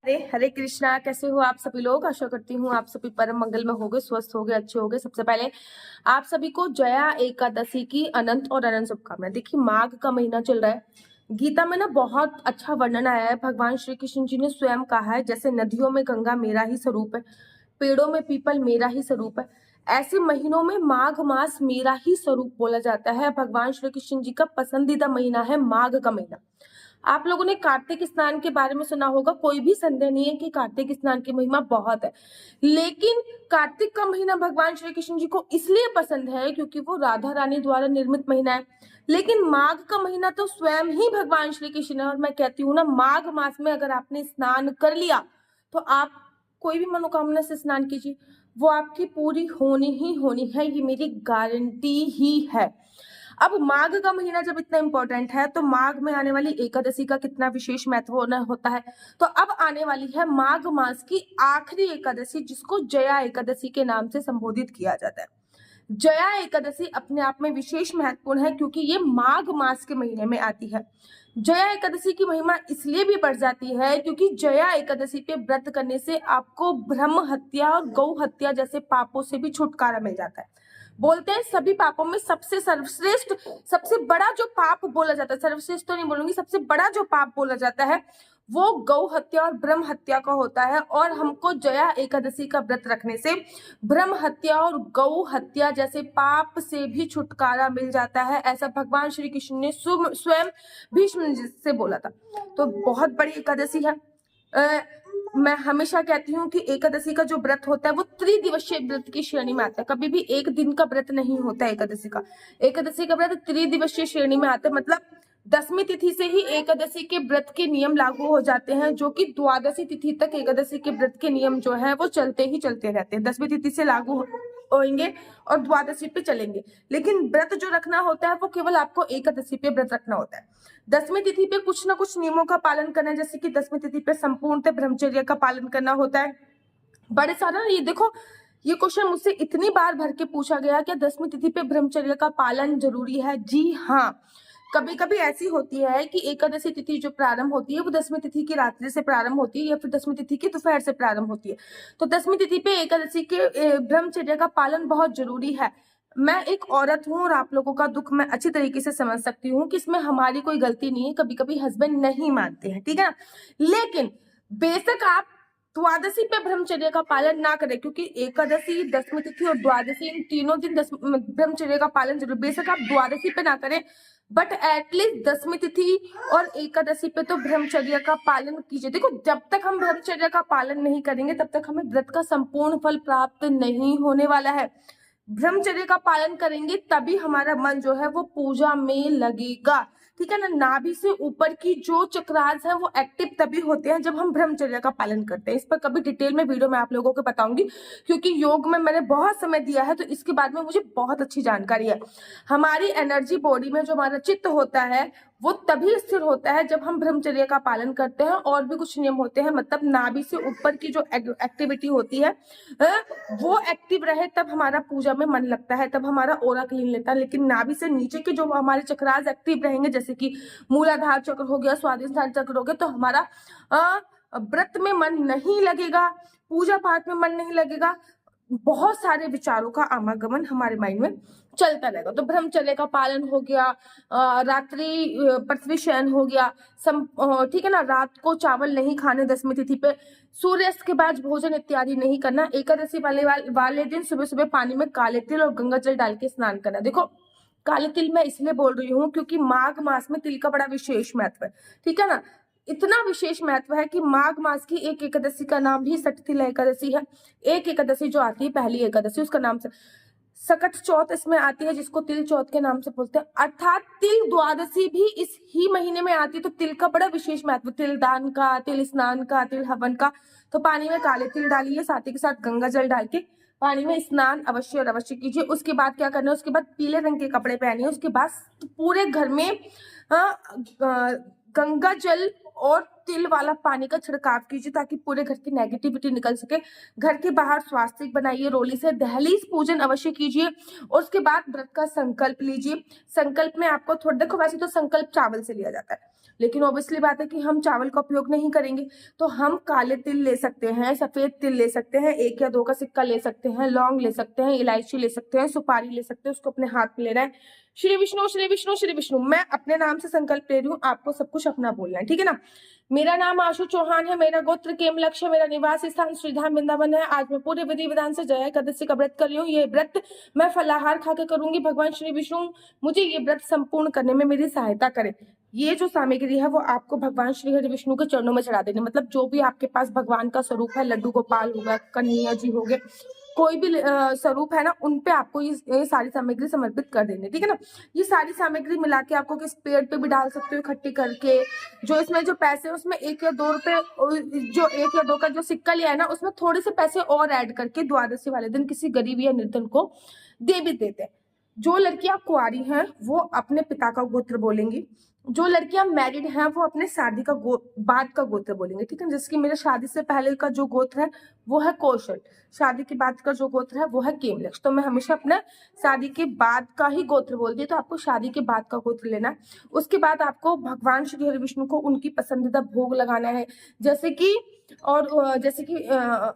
हरे हरे कृष्णा। कैसे हो आप सभी लोग? आशा करती हूँ आप सभी परम मंगल में होगे, स्वस्थ होगे, अच्छे होगे। सबसे पहले आप सभी को जया एकादशी की अनंत और अनंत शुभकामनाएं। देखिए, माघ का महीना चल रहा है। गीता में ना बहुत अच्छा वर्णन आया है। भगवान श्री कृष्ण जी ने स्वयं कहा है, जैसे नदियों में गंगा मेरा ही स्वरूप है, पेड़ों में पीपल मेरा ही स्वरूप है, ऐसे महीनों में माघ मास मेरा ही स्वरूप बोला जाता है। भगवान श्री कृष्ण जी का पसंदीदा महीना है माघ का महीना। आप लोगों ने कार्तिक स्नान के बारे में सुना होगा, कोई भी संदेह नहीं है कि कार्तिक स्नान की महिमा बहुत है। लेकिन कार्तिक का महीना भगवान श्री कृष्ण जी को इसलिए पसंद है क्योंकि वो राधा रानी द्वारा निर्मित महीना है। लेकिन माघ का महीना तो स्वयं ही भगवान श्री कृष्ण है। और मैं कहती हूँ ना, माघ मास में अगर आपने स्नान कर लिया तो आप कोई भी मनोकामना से स्नान कीजिए, वो आपकी पूरी होनी ही होनी है। ये मेरी गारंटी ही है। अब माघ का महीना जब इतना इंपॉर्टेंट है तो माघ में आने वाली एकादशी का कितना विशेष महत्व होता है। तो अब आने वाली है माघ मास की आखिरी एकादशी, जिसको जया एकादशी के नाम से संबोधित किया जाता है। जया एकादशी अपने आप में विशेष महत्वपूर्ण है क्योंकि ये माघ मास के महीने में आती है। जया एकादशी की महिमा इसलिए भी बढ़ जाती है क्योंकि जया एकादशी पे व्रत करने से आपको ब्रह्म हत्या और गौ हत्या जैसे पापों से भी छुटकारा मिल जाता है। बोलते हैं सभी पापों में सबसे सर्वश्रेष्ठ, सबसे बड़ा जो पाप बोला जाता है, सर्वश्रेष्ठ तो नहीं बोलूंगी, सबसे बड़ा जो पाप बोला जाता है वो गौ हत्या और ब्रह्म हत्या का होता है। और हमको जया एकादशी का व्रत रखने से ब्रह्म हत्या और गौ हत्या जैसे पाप से भी छुटकारा मिल जाता है। ऐसा भगवान श्री कृष्ण ने स्वयं भीष्म जी से बोला था। तो बहुत बड़ी एकादशी है। मैं हमेशा कहती हूँ कि एकादशी का जो व्रत होता है वो त्रिदिवसीय व्रत की श्रेणी में आता है। कभी भी एक दिन का व्रत नहीं होता है एकादशी का। एकादशी का व्रत त्रिदिवसीय श्रेणी में आता है, मतलब 10वीं तिथि से ही एकादशी के व्रत के नियम लागू हो जाते हैं, जो कि द्वादशी तिथि तक एकादशी के व्रत के नियम जो है वो चलते ही चलते रहते हैं। 10वीं तिथि से लागू होंगे और द्वादशी पे चलेंगे। लेकिन व्रत जो रखना होता है वो केवल आपको एकादशी पे व्रत रखना होता है। 10वीं तिथि पे कुछ ना कुछ नियमों का पालन करना है, जैसे कि 10वीं तिथि पे संपूर्णतः ब्रह्मचर्य का पालन करना होता है। बड़े सारा ये देखो, ये क्वेश्चन मुझसे इतनी बार भर के पूछा गया कि 10वीं तिथि पे ब्रह्मचर्य का पालन जरूरी है। जी हाँ, कभी कभी ऐसी होती है कि एकादशी तिथि जो प्रारंभ होती है वो 10वीं तिथि की रात्रि से प्रारंभ होती है या फिर 10वीं तिथि की दोपहर से प्रारंभ होती है। तो 10वीं तिथि पे एकादशी के ब्रह्मचर्य का पालन बहुत जरूरी है। मैं एक औरत हूँ और आप लोगों का दुख मैं अच्छी तरीके से समझ सकती हूँ कि इसमें हमारी कोई गलती नहीं है। कभी कभी हस्बैंड नहीं मानते हैं, ठीक है ना। लेकिन बेशक आप द्वादशी पे ब्रह्मचर्य का पालन ना करें, क्योंकि एकादशी, 10वीं तिथि और द्वादशी, इन तीनों दिन ब्रह्मचर्य का पालन जरूर। बेशक आप द्वादशी पे ना करें, बट एटलीस्ट 10वीं तिथि और एकादशी पे तो ब्रह्मचर्य का पालन कीजिए। देखो, जब तक हम ब्रह्मचर्य का पालन नहीं करेंगे तब तक हमें व्रत का संपूर्ण फल प्राप्त नहीं होने वाला है। ब्रह्मचर्य का पालन करेंगे तभी हमारा मन जो है वो पूजा में लगेगा, ठीक है ना। नाभि से ऊपर की जो चक्रास है वो एक्टिव तभी होते हैं जब हम ब्रह्मचर्य का पालन करते हैं। इस पर कभी डिटेल में वीडियो में आप लोगों को बताऊंगी, क्योंकि योग में मैंने बहुत समय दिया है तो इसके बारे में मुझे बहुत अच्छी जानकारी है। हमारी एनर्जी बॉडी में जो हमारा चित्त होता है वो तभी स्थिर होता है जब हम ब्रह्मचर्य का पालन करते हैं। और भी कुछ नियम होते हैं, मतलब नाभि से ऊपर की जो एक्टिविटी होती है वो एक्टिव रहे तब हमारा पूजा में मन लगता है, तब हमारा ओरा क्लीन लेता है। लेकिन नाभि से नीचे के जो हमारे चक्रास एक्टिव रहेंगे, जैसे कि मूलाधार चक्र हो गया, स्वादिष्ठान चक्र हो गया, तो हमारा व्रत में मन नहीं लगेगा, पूजा पाठ में मन नहीं लगेगा, बहुत सारे विचारों का आवागमन हमारे माइंड में चलता रहेगा। तो ब्रह्मचर्य का पालन हो गया, रात्रि पृथ्वी शयन हो गया, ठीक है ना। रात को चावल नहीं खाने 10वीं तिथि पे, सूर्यास्त के बाद भोजन इत्यादि नहीं करना। एकादशी वाले दिन सुबह सुबह पानी में काले तिल और गंगा जल डाल के स्नान करना। देखो, काले तिल मैं इसलिए बोल रही हूँ क्योंकि माघ मास में तिल का बड़ा विशेष महत्व है, ठीक है ना। इतना विशेष महत्व है कि माघ मास की एक एकादशी का नाम भी सठ तिल एकादशी है। एक एकादशी जो आती है पहली एकादशी, उसका नाम से सकट चौथ इसमें आती है, जिसको तिल चौथ के नाम से बोलते हैं। अर्थात तिल द्वादशी भी इस ही महीने में आती है। तो तिल का बड़ा विशेष महत्व, तिल दान का, तिल स्नान का, तिल हवन का। तो पानी में काले तिल डालिए, साथ ही के साथ गंगा जल डाल के पानी में स्नान अवश्य और अवश्य कीजिए। उसके बाद क्या करना है, उसके बाद पीले रंग के कपड़े पहनिए। उसके बाद पूरे घर में गंगा जल और तिल वाला पानी का छिड़काव कीजिए ताकि पूरे घर की नेगेटिविटी निकल सके। घर के बाहर स्वास्तिक बनाइए रोली से, दहलीज पूजन अवश्य कीजिए और उसके बाद व्रत का संकल्प लीजिए। संकल्प में आपको थोड़ा, देखो वैसे तो संकल्प चावल से लिया जाता है, लेकिन ऑब्वियसली बात है कि हम चावल का उपयोग नहीं करेंगे, तो हम काले तिल ले सकते हैं, सफेद तिल ले सकते हैं, 1 या 2 का सिक्का ले सकते हैं, लौंग ले सकते हैं, इलायची ले सकते हैं, सुपारी ले सकते हैं, उसको अपने हाथ में लेना है। श्री विष्णु श्री विष्णु श्री विष्णु, मैं अपने नाम से संकल्प ले रही हूँ, आपको सब कुछ अपना बोलना है, ठीक है ना। मेरा नाम आशु चौहान है, मेरा गोत्र केमलक्ष्य, मेरा निवास स्थान श्रीधाम वृंदावन है। आज मैं पूरे विधि विधान से जया एकादशी का व्रत कर रही हूँ। ये व्रत मैं फलाहार खा के करूंगी। भगवान श्री विष्णु मुझे ये व्रत संपूर्ण करने में मेरी सहायता करे। ये जो सामग्री है वो आपको भगवान श्री हरि विष्णु के चरणों में चढ़ा देनी, मतलब जो भी आपके पास भगवान का स्वरूप है, लड्डू गोपाल हो गया, कन्हैया जी हो गए, कोई भी स्वरूप है ना, उन पे आपको ये सारी सामग्री समर्पित कर देनी, ठीक है ना। ये सारी सामग्री मिला के आपको किस पेड़ पे भी डाल सकते हो इकट्ठी करके। जो इसमें जो पैसे उसमें 1 या 2 रुपए, जो 1 या 2 का जो सिक्का लिया है ना, उसमें थोड़े से पैसे और ऐड करके द्वादशी वाले दिन किसी गरीब या निर्धन को दे भी देते हैं। जो लड़कियां कुंवारी हैं वो अपने पिता का गोत्र बोलेंगी, जो लड़कियां मैरिड हैं वो अपने शादी का बाद का गोत्र बोलेंगे, ठीक है। जैसे कि मेरे शादी से पहले का जो गोत्र है वो है कौशल, शादी के बाद का जो गोत्र है वो है केमलक्ष, तो मैं हमेशा अपने शादी के बाद का ही गोत्र बोलती हूँ, तो आपको शादी के बाद का गोत्र लेना है। उसके बाद आपको भगवान श्री हरि विष्णु को उनकी पसंदीदा भोग लगाना है, जैसे कि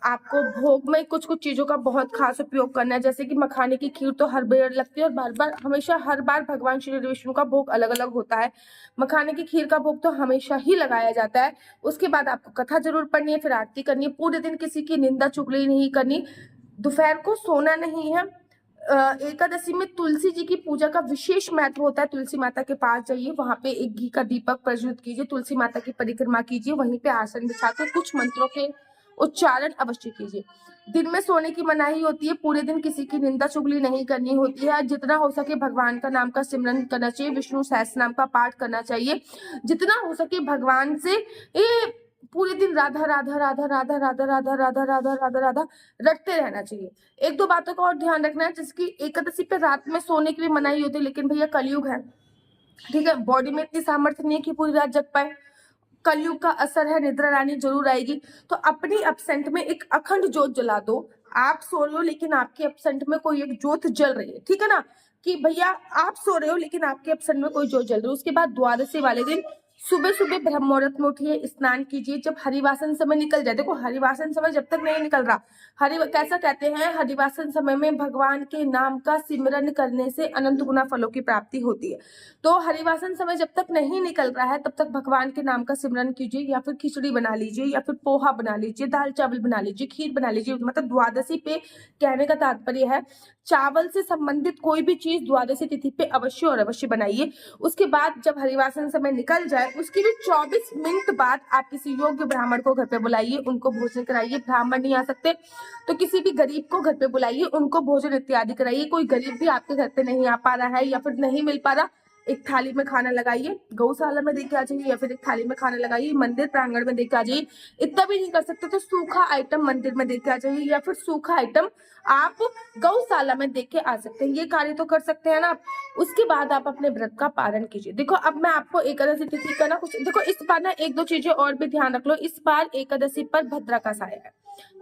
आपको भोग में कुछ कुछ चीजों का बहुत खास उपयोग करना है, जैसे कि मखाने की खीर तो हर बार लगती है और बार बार हमेशा हर बार भगवान श्री विष्णु का भोग अलग अलग होता है। मखाने की खीर का भोग तो हमेशा ही लगाया जाता है। उसके बाद आपको कथा जरूर पढ़नी है, फिर आरती करनी है। पूरे दिन किसी की निंदा चुगली नहीं करनी, दोपहर को सोना नहीं है। एकादशी में तुलसी जी की पूजा का विशेष महत्व होता है। तुलसी माता के पास जाइए, वहां पे एक घी का दीपक प्रज्वलित कीजिए, तुलसी माता की परिक्रमा कीजिए, वहीं पे आसन बिछा के कुछ मंत्रों के उच्चारण अवश्य कीजिए। दिन में सोने की मनाही होती है, पूरे दिन किसी की निंदा चुगली नहीं करनी होती है। जितना हो सके भगवान का नाम का सिमरन करना चाहिए, विष्णु सहस्त्र नाम का पाठ करना चाहिए। जितना हो सके भगवान से पूरे दिन राधा राधा राधा राधा राधा राधा राधा राधा राधा राधा रटते रहना चाहिए। 1-2 बातों का और ध्यान रखना है, जिसकी एकादशी पे रात में सोने की भी मनाही होती है, लेकिन भैया कलयुग है, ठीक है, बॉडी में इतनी सामर्थ्य नहीं है कि पूरी रात जग पाए। कलयुग का असर है, निद्रा रानी जरूर आएगी, तो अपनी अपसेंट में एक अखंड ज्योत जला दो। आप सो रहे हो लेकिन आपके अपसेंट में कोई एक ज्योत जल रही है, ठीक है ना, कि भैया आप सो रहे हो लेकिन आपके अपसेंट में कोई ज्योत जल रही है। उसके बाद द्वादशी वाले दिन सुबह सुबह ब्रह्म मुहूर्त में उठिए, स्नान कीजिए। जब हरिवासन समय निकल जाए, देखो हरिवासन समय जब तक नहीं निकल रहा, कैसा कहते हैं, हरिवासन समय में भगवान के नाम का सिमरन करने से अनंत गुना फलों की प्राप्ति होती है। तो हरिवासन समय जब तक नहीं निकल रहा है तब तक भगवान के नाम का सिमरन कीजिए, या फिर खिचड़ी बना लीजिए, या फिर पोहा बना लीजिए, दाल चावल बना लीजिए, खीर बना लीजिए। मतलब द्वादशी पे कहने का तात्पर्य है चावल से संबंधित कोई भी चीज द्वादशी तिथि पे अवश्य और अवश्य बनाइए। उसके बाद जब हरिवासन समय निकल जाए उसके भी 24 मिनट बाद आप किसी योग्य ब्राह्मण को घर पे बुलाइए, उनको भोजन कराइए। ब्राह्मण नहीं आ सकते तो किसी भी गरीब को घर पे बुलाइए, उनको भोजन इत्यादि कराइए। कोई गरीब भी आपके घर पे नहीं आ पा रहा है या फिर नहीं मिल पा रहा, एक थाली में खाना लगाइए, गौशाला में देके आ जाइए, या फिर एक थाली में खाना लगाइए, मंदिर प्रांगण में देके आ जाइए। इतना भी नहीं कर सकते तो सूखा आइटम मंदिर में देके आ जाइए, या फिर सूखा आइटम आप गौशाला में देके आ सकते हैं। ये कार्य तो कर सकते हैं ना आप। उसके बाद आप अपने व्रत का पालन कीजिए। देखो अब मैं आपको एकादशी तिथि का ना कुछ, देखो इस बार ना 1-2 चीजें और भी ध्यान रख लो। इस बार एकादशी पर भद्रा का साया है,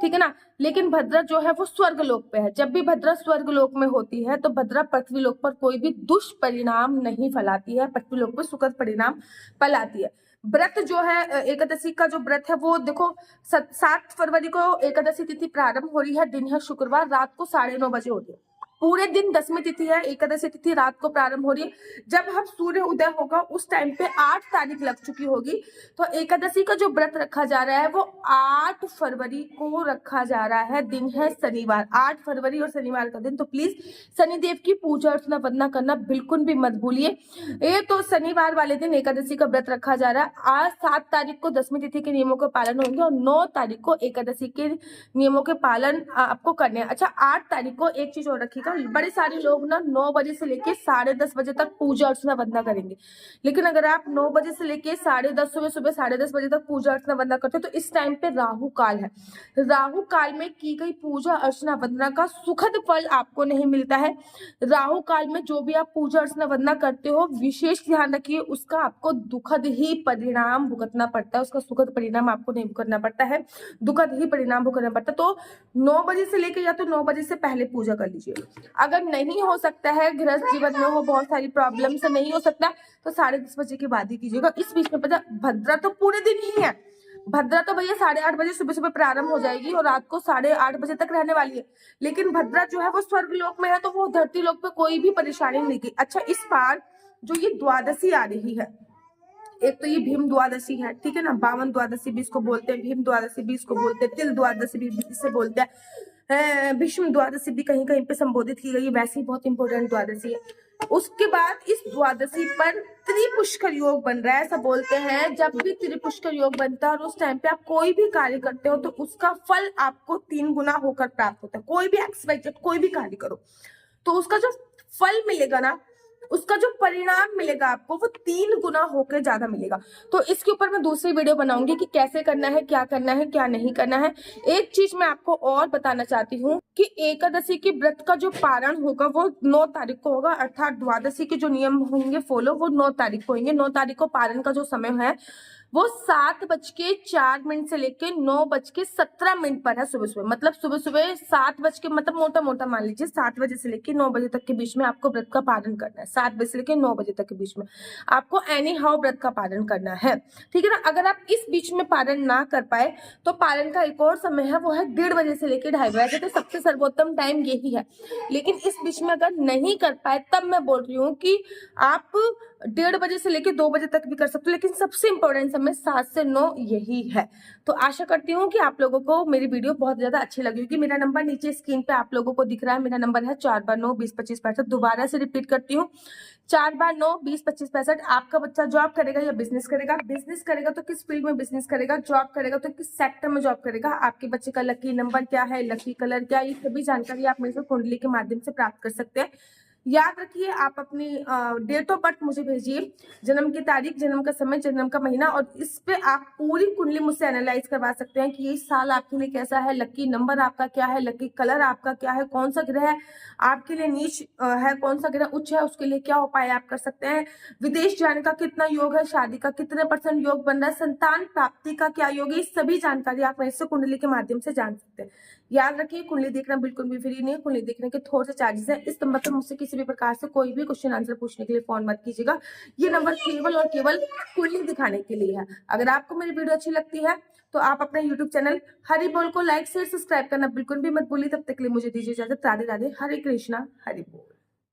ठीक है ना, लेकिन भद्रा जो है वो स्वर्ग लोक पे है। जब भी भद्रा स्वर्ग लोक में होती है तो भद्रा पृथ्वी लोक पर कोई भी दुष्परिणाम नहीं फैलाती है, पृथ्वी लोक पर सुखद परिणाम फैलाती है। व्रत जो है एकादशी का जो व्रत है वो देखो 7 फरवरी को एकादशी तिथि प्रारंभ हो रही है, दिन है शुक्रवार, रात को 9:30 बजे होती है। पूरे दिन 10वीं तिथि है, एकादशी तिथि रात को प्रारंभ हो रही है। जब हम सूर्य उदय होगा उस टाइम पे 8 तारीख लग चुकी होगी। तो एकादशी का जो व्रत रखा जा रहा है वो 8 फरवरी को रखा जा रहा है, दिन है शनिवार, 8 फरवरी और शनिवार का दिन। तो प्लीज शनिदेव की पूजा अर्चना वंदना करना बिल्कुल भी मत भूलिए। ये तो शनिवार वाले दिन एकादशी का व्रत रखा जा रहा है। आज 7 तारीख को 10वीं तिथि के नियमों का पालन होंगे और 9 तारीख को एकादशी के नियमों के पालन आपको करने हैं। अच्छा 8 तारीख को एक चीज और रखी, कीजिएगा। बड़े सारे लोग ना 9 बजे से लेके 10:30 बजे तक पूजा अर्चना वंदना करेंगे, लेकिन अगर आप 9 बजे से लेके 10:30 सुबह 10:30 बजे तक पूजा अर्चना वंदना करते हो तो इस टाइम पे राहु काल है। राहु काल में की गई पूजा अर्चना वंदना का सुखद फल आपको नहीं मिलता है। राहु काल में जो भी आप पूजा अर्चना वंदना करते हो, विशेष ध्यान रखिए, उसका आपको दुखद ही परिणाम भुगतना पड़ता है, उसका सुखद परिणाम आपको नहीं भुगतना पड़ता है, दुखद ही परिणाम भुगतना पड़ता है। तो 9 बजे से लेके या तो 9 बजे से पहले पूजा कर लीजिए। अगर नहीं हो सकता है, गृहस्थ जीवन में हो, बहुत सारी प्रॉब्लम से नहीं हो सकता, तो 10:30 बजे के बाद ही कीजिएगा। इस बीच में पता, भद्रा तो पूरे दिन ही है, भद्रा तो भैया 8:30 बजे सुबह प्रारंभ हो जाएगी और रात को 8:30 बजे तक रहने वाली है। लेकिन भद्रा जो है वो स्वर्ग लोक में है, तो वो धरती लोक पे कोई भी परेशानी नहीं की। अच्छा, इस बार जो ये द्वादशी आ रही है, एक तो ये भीम द्वादशी है, ठीक है ना, 52 द्वादशी भी इसको बोलते हैं, भीम द्वादशी भी इसको बोलते हैं, तिल द्वादशी भी इसे बोलते हैं, भीष्म द्वादशी भी कहीं कहीं पे संबोधित की गई है, वैसे ही बहुत इंपॉर्टेंट द्वादशी है। उसके बाद इस द्वादशी पर त्रिपुष्कर योग बन रहा है। ऐसा बोलते हैं जब भी त्रिपुष्कर योग बनता है और उस टाइम पे आप कोई भी कार्य करते हो तो उसका फल आपको 3 गुना होकर प्राप्त होता है। कोई भी एक्सपेक्टेड कोई भी कार्य करो तो उसका जो फल मिलेगा ना, उसका जो परिणाम मिलेगा आपको, वो 3 गुना होकर ज्यादा मिलेगा। तो इसके ऊपर मैं दूसरी वीडियो बनाऊंगी कि कैसे करना है, क्या करना है, क्या नहीं करना है। एक चीज मैं आपको और बताना चाहती हूँ कि एकादशी के व्रत का जो पारण होगा वो 9 तारीख को होगा, अर्थात द्वादशी के जो नियम होंगे फॉलो वो 9 तारीख को होंगे। 9 तारीख को पारण का जो समय है वो 7:04 से लेके 9:17 पर है सुबह सुबह। मतलब सुबह सुबह 7 बज के, मतलब मोटा मोटा मान लीजिए 7 बजे से लेके 9 बजे तक के बीच में आपको व्रत का पालन करना है। 7 बजे से लेके 9 बजे तक के बीच में आपको एनी हाउ व्रत का पालन करना है, ठीक है ना। अगर आप इस बीच में पालन ना कर पाए तो पालन का एक और समय है, वो है 1:30 बजे से लेकर 2:30 बजे, तो सबसे सर्वोत्तम टाइम यही है। लेकिन इस बीच में अगर नहीं कर पाए तब मैं बोल रही हूँ कि आप 1:30 बजे से लेकर 2 बजे तक भी कर सकते हो, लेकिन सबसे इंपॉर्टेंट समय 7 से 9 यही है। तो आशा करती हूँ कि आप लोगों को मेरी वीडियो बहुत ज्यादा अच्छी लगी होगी। मेरा नंबर नीचे स्क्रीन पे आप लोगों को दिख रहा है, मेरा नंबर है 429-20-25-65। दोबारा से रिपीट करती हूँ, 429-20-25-65। आपका बच्चा जॉब करेगा या बिजनेस करेगा? बिजनेस करेगा तो किस फील्ड में बिजनेस करेगा, जॉब करेगा तो किस सेक्टर में जॉब करेगा, आपके बच्चे का लकी नंबर क्या है, लकी कलर क्या है, ये सभी जानकारी आप मेरे से कुंडली के माध्यम से प्राप्त कर सकते हैं। याद रखिए, आप अपनी डेट ऑफ बर्थ मुझे भेजिए, जन्म की तारीख, जन्म का समय, जन्म का महीना, और इस पे आप पूरी कुंडली मुझसे एनालाइज करवा सकते हैं कि ये साल आपके लिए कैसा है, लकी नंबर आपका क्या है, लकी कलर आपका क्या है, कौन सा ग्रह आपके लिए नीच है, कौन सा ग्रह उच्च है, उसके लिए क्या उपाय आप कर सकते हैं, विदेश जाने का कितना योग है, शादी का कितने % योग बन रहा है, संतान प्राप्ति का क्या योग है, इस सभी जानकारी आप मेरे से कुंडली के माध्यम से जान सकते हैं। याद रखिए, कुंडली देखना बिल्कुल भी फ्री नहीं है, कुंडली देखने के थोड़े से चार्जेस है। इस नंबर पर मुझसे किसी भी प्रकार से कोई भी क्वेश्चन आंसर पूछने के लिए फोन मत कीजिएगा, ये नंबर केवल और केवल कुंडली दिखाने के लिए है। अगर आपको मेरी वीडियो अच्छी लगती है तो आप अपने यूट्यूब चैनल हरि बोल को लाइक शेयर सब्सक्राइब करना बिल्कुल भी मत भूलिए। तब तक के लिए मुझे दीजिए इजाजत। राधे राधे, हरे कृष्णा, हरि बोल।